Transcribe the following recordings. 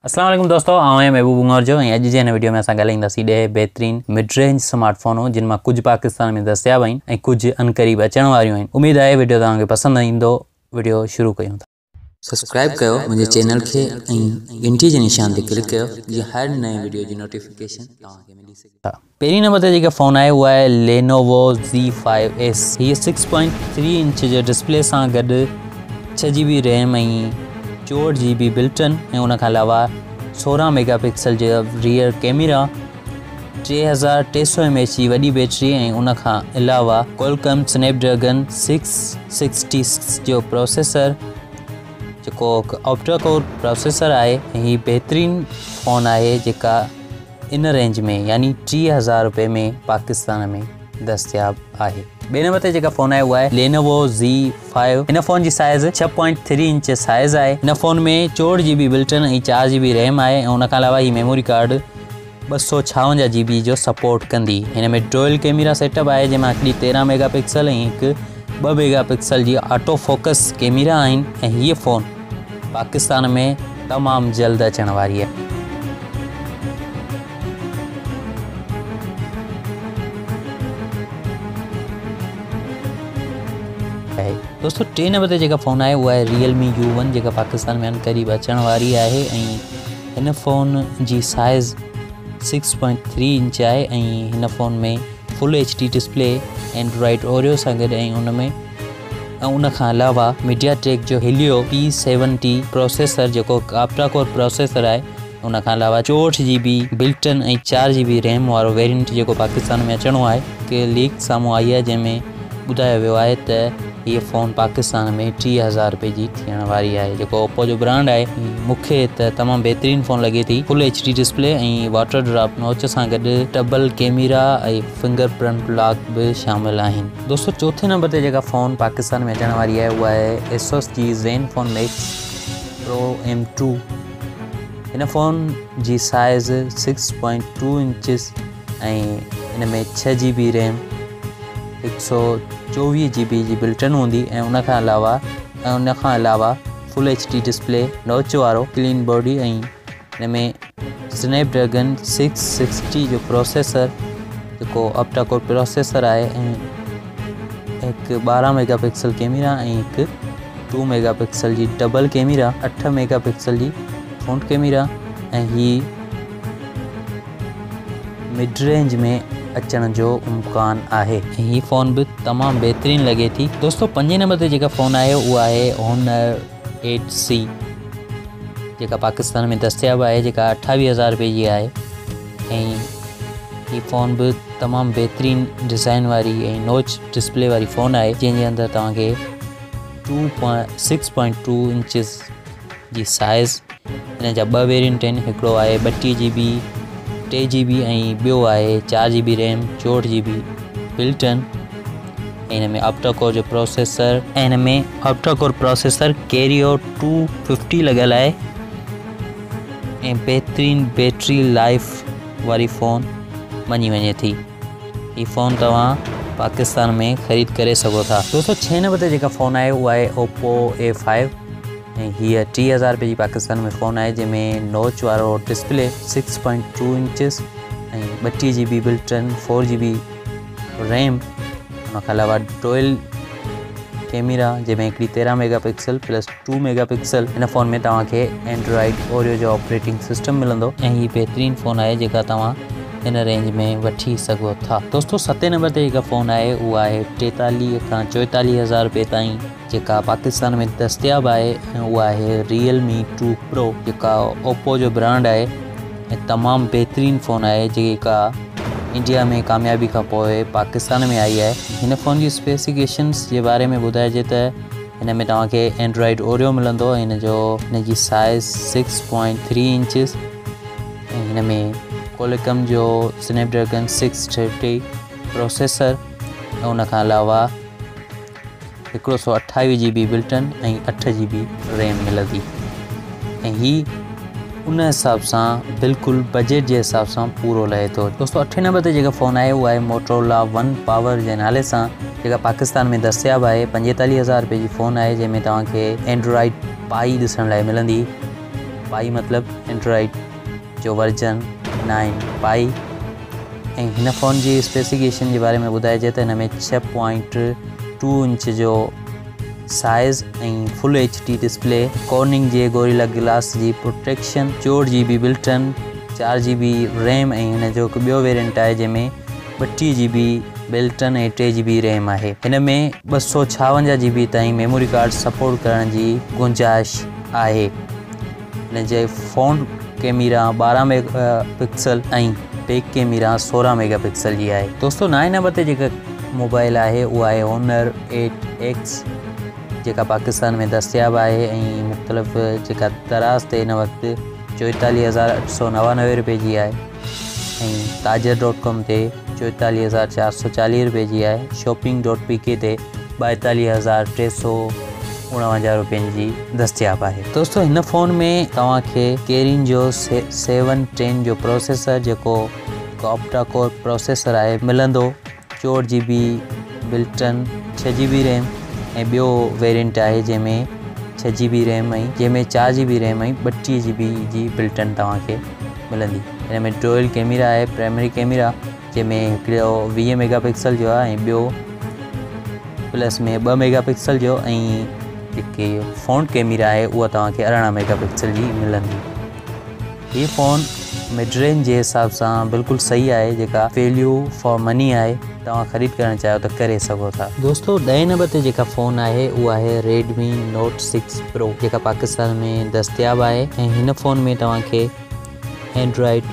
अस्सलाम वालेकुम दोस्तों, आऊं महबूब उमर जो अॼु जे हिन वीडियो में असां ॻाल्हाईंदासीं 10 बेहतरीन मिड रेंज स्मार्टफोन जिन मां कुछ पाकिस्तान में दस्तियाब आहिनि ऐं कुछ अनकरीब अचण वारियूं आहिनि। उम्मीद आहे वीडियो तव्हांखे पसंदि ईंदो। वीडियो शुरू कयूं था। सब्सक्राइब कयो मुंहिंजे चैनल खे ऐं घंटी जे निशान ते क्लिक कयो जीअं हर नए वीडियो जी नोटिफिकेशन तव्हांखे मिली सघे। पहिरीं नंबर ते जेका फ़ोन आहे उहा आहे लेनोवो Z5S। हीअ 6.3 इंच जो डिस्प्ले सां गॾु 6GB रैम ऐं 64GB बिल्टन ऐं उन खां अलावा 16 मेगापिक्सल जो रियर कैमरा, 3300 mAh जी वॾी बैटरी ऐं उन खां अलावा कोलकम स्नैपड्रैगन 666 जो प्रोसेसर जेको ऑक्टा कोर प्रोसेसर आहे। ऐं हीअ बेहतरीन फ़ोन आहे जेका इन रेंज में यानी 30,000 रुपए में पाकिस्तान में दस्तियाब आहे। ॿिए नंबर ते जेका फ़ोन आहे उहा आहे लेनोवो Z5। हिन फ़ोन जी साइज़ 6.3 इंच साइज़ आहे। हिन फ़ोन में 64GB बिल्टन ऐं 4GB रैम आहे ऐं उन खां अलावा ही मेमोरी कार्ड 256GB जो सपोर्ट कंदी। हिन में डुअल कैमरा सेटअप आहे जंहिंमां हिकिड़ी 13 मेगापिक्सल ऐं हिकु 2 मेगापिक्सल जी ऑटो फोकस कैमरा आहिनि ऐं हीअ फ़ोन पाकिस्तान में तमामु जल्द अचण वारी आहे। दोस्तों टे नंबर ते जेका फ़ोन आहे उहा आहे Realme U1 जेका पाकिस्तान में अनकरीब अचण वारी आहे ऐं हिन फ़ोन जी साइज़ 6.3 इंच आहे ऐं हिन फ़ोन में full HD display, Android Oreo सां गॾु ऐं उन खां अलावा मीडियाटेक जो Helio P70 प्रोसेसर जेको ऑक्टा कोर प्रोसेसर आहे। उन खां अलावा 64GB बिल्टन ऐं 4GB रैम वारो वेरिएंट जेको पाकिस्तान में अचणो आहे कि लीक साम्हूं आई आहे, जंहिंमें ॿुधायो वियो आहे त हीअ फ़ोन पाकिस्तान में 30,000 रुपए जी थियण वारी आहे। जेको ओप्पो जो ब्रांड आहे मूंखे त तमामु बहितरीन फ़ोन लॻे थी। फुल HD डिस्प्ले ऐं वाटर ड्रॉप नॉच सां गॾु डबल कैमरा ऐं फिंगरप्रिंट लॉक बि शामिल आहिनि। दोस्तों चौथे नंबर ते जेका फ़ोन पाकिस्तान में अचण वारी आहे उहा आहे एसोस जी ज़ेनफोन Max Pro M2। हिन फ़ोन जी साइज़ 6.2 इंचिस ऐं हिन में 6GB रैम, 124GB जी बिल्टन हूंदी ऐं उन खां अलावा फुल HD डिस्प्ले, नॉच वारो क्लीन बॉडी ऐं हिन में स्नैपड्रैगन 660 जो प्रोसेसर जेको ऑक्टा कोर प्रोसेसर आहे ऐं हिकु 12 मेगापिक्सल कैमरा ऐं हिकु 2 मेगापिक्सल जी डबल कैमरा, 8 मेगापिक्सल जी फ्रंट कैमरा ऐं ही मिड रेंज में अचण जो इम्कान आहे। ही फ़ोन भी तमामु बहितरीन लगे थी। दोस्तों पंजे नंबर ते जेका फ़ोन आहे उहा आहे Honor 8C जेका पाकिस्तान में दस्तियाब आहे, जेका 28,000 रुपए जी आहे ऐं ही फ़ोन भी तमामु बहितरीन डिज़ाइन वारी ऐं नॉच डिस्प्ले वारी फ़ोन आहे, जंहिंजे अंदरि तव्हांखे 6.2 इंचिस जी साइज़, हिन जा 2 वेरिएंट आहिनि। हिकिड़ो आहे 32GB 3GB ऐं ॿियो आहे 4GB रैम, 64GB बिल्टन ऐं हिन में ऑक्टा कोर जो प्रोसेसर कैरियो 250 लॻियल आहे ऐं बहितरीन बैटरी लाइफ वारी फ़ोन मञी वञे थी। हीअ फ़ोन तव्हां पाकिस्तान में ख़रीद करे सघो था। दोस्तों 6 नंबर ते जेका फ़ोन आहे उहा आहे Oppo A5 ऐं हीअ 30,000 रुपए जी पाकिस्तान में फ़ोन आहे, जंहिंमें नॉच वारो डिस्प्ले, 6.2 इंचिस ऐं 32GB बिल्टन, 4GB रैम, उन खां अलावा डुअल कैमरा जंहिंमें हिकिड़ी 13 मेगापिक्सल प्लस 2 मेगापिक्सल। हिन फ़ोन में तव्हांखे एंड्रॉइड ओरियो जो ऑपरेटिंग सिस्टम मिलंदो ऐं हीअ बहितरीन फ़ोन आहे जेका तव्हां हिन रेंज में वठी सघो था। दोस्तों 7 नंबर ते जेका फ़ोन आहे उहा आहे 43 खां 44,000 रुपए ताईं जेका पाकिस्तान में दस्तियाब आहे ऐं उहा आहे Realme 2 Pro जेका ओप्पो जो ब्रांड आहे ऐं तमामु बहितरीन फ़ोन आहे जेका इंडिया में कामयाबी खां पोइ पाकिस्तान में आई आहे। हिन फ़ोन जी स्पेसिफिकेशन्स जे बारे में ॿुधाइजे त हिन में तव्हांखे एंड्रॉइड ओरियो मिलंदो ऐं हिन जी साइज़ 6.3 इंचिस ऐं हिन में कोलकम जो स्नैपड्रैगन 630 प्रोसेसर ऐं उन खां अलावा 128GB बिल्टन ऐं 8GB रैम मिलंदी ऐं ही उन हिसाब सां बिल्कुलु बजट जे हिसाब सां पूरो लहे थो। दोस्तों 8 नंबर ते जेका फ़ोन आहे उहा आहे Motorola One Power जे नाले सां जेका पाकिस्तान में दस्तियाब आहे। 45,000 रुपए जी फ़ोन आहे जंहिंमें तव्हांखे एंड्रॉइड पाई ॾिसण लाइ मिलंदी पाई मतलब एंड्रॉइड जो वर्जन 9 पाई। ऐं हिन फ़ोन जी स्पेसिफिकेशन जे बारे में ॿुधाइजे त हिन में 6.2 इंच जो साइज़ ऐं फुल HD डिस्प्ले, कॉर्निंग जे गोरिल्ला ग्लास जी protection, 64 GB built-in, 4 GB RAM ऐं हिन जो हिकु ॿियो वेरिएंट आहे जंहिंमें 32 GB बिल्टन ऐं 3 GB रैम आहे। हिन में 256 GB ताईं मेमोरी कार्ड सपोर्ट करण जी गुंजाइश आहे। हिन जे फ्रंट कैमरा 12 मेगापिक्सल ऐं बैक कैमरा 16 मेगापिक्सल जी आहे। दोस्तों 9 नंबर ते जेका मोबाइल आहे उहा आहे Honor 8X जेका पाकिस्तान में दस्तियाब आहे ऐं मुख़्तलिफ़ जेका दराज़ ते हिन वक़्तु 44,899 रुपए जी आहे ऐं Tajer.com ते 44,440 रुपए जी आहे। Shopping.pk ते 42,349 रुपयनि जी दस्तियाब आहे। दोस्तों हिन फ़ोन में तव्हांखे केरिन जो 710 जो प्रोसेसर जेको ऑक्टा कोर प्रोसेसर आहे मिलंदो। 64 GB बिल्टन, 6 GB रैम ऐं ॿियो वेरिएंट आहे जंहिंमें 6 GB रैम ऐं जंहिंमें 4 GB रैम ऐं 32 GB जी बिल्टन तव्हांखे मिलंदी। हिन में डुअल कैमरा आहे, प्राइमरी कैमरा जंहिंमें हिकिड़ो 20 मेगापिक्सल जो आहे ऐं ॿियो प्लस में 2 मेगापिक्सल जो ऐं जेके फ्रंट कैमरा आहे उहा तव्हांखे 18 मेगापिक्सल जी मिलंदी। हीअ फ़ोन मिड रेंज जे हिसाब सां बिल्कुलु सही आहे, जेका वैल्यू फॉर मनी आहे। तव्हां ख़रीद करणु चाहियो त करे सघो था। दोस्तों 10 नंबर ते जेका फ़ोन आहे उहा आहे Redmi Note 6 Pro जेका पाकिस्तान में दस्तियाब आहे ऐं हिन फ़ोन में तव्हांखे एंड्रॉइड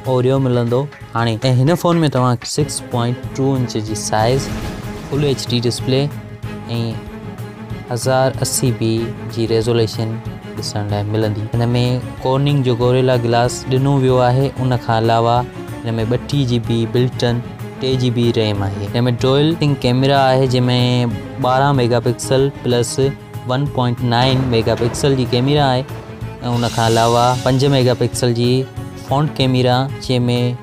ओरियो मिलंदो हाणे। ऐं हिन फ़ोन में तव्हांखे 6.2 इंच जी साइज़, फुल HD डिस्प्ले ऐं 1080p जी रेज़ोल्यूशन ॾिसण लाइ मिलंदी। हिन में कॉर्निंग जो गोरिल्ला ग्लास ॾिनो वियो आहे। उन खां अलावा हिन में 32 GB बिल्टन, 3 GB रैम आहे। हिन में डुअल कैमरा आहे जंहिंमें 12 मेगापिक्सल प्लस 1.9 मेगापिक्सल जी कैमरा आहे ऐं उन खां अलावा 5 मेगापिक्सल जी फ्रंट कैमरा जंहिंमें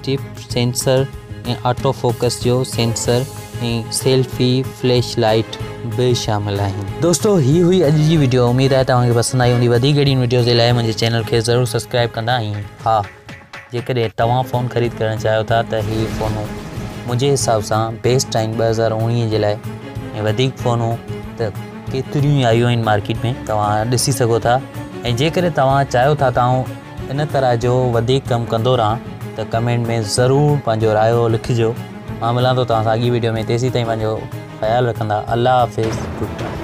टिप सेंसर ऐं ऑटो फोकस जो सेंसर ऐं सेल्फी फ्लैश लाइट बि शामिल आहिनि। दोस्तों ही हुई अॼु जी वीडियो। उमेद आहे तव्हांखे पसंदि आई हूंदी। वधीक अहिड़ी वीडियोज़ जे लाइ मुंहिंजे चैनल खे ज़रूरु सब्सक्राइब कंदा। ऐं हा, जेकॾहिं तव्हां फ़ोन ख़रीद करणु चाहियो था त हीअ फ़ोनूं मुंहिंजे हिसाब सां बेस्ट आहिनि 2019 जे लाइ। ऐं वधीक फ़ोनूं त केतिरियूं आयूं आहिनि मार्केट में, तव्हां ॾिसी सघो था। ऐं जेकॾहिं तव्हां चाहियो था त इन तरह जो वधीक कमु कंदो रहां त कमेंट में ज़रूरु पंहिंजो रायो लिखिजो। मां मिलां थो तव्हां सां अॻी वीडियो में। तेसीं ताईं पंहिंजो ख़्यालु रखंदा। अल्लाह हाफ़िज़, गुड बाय।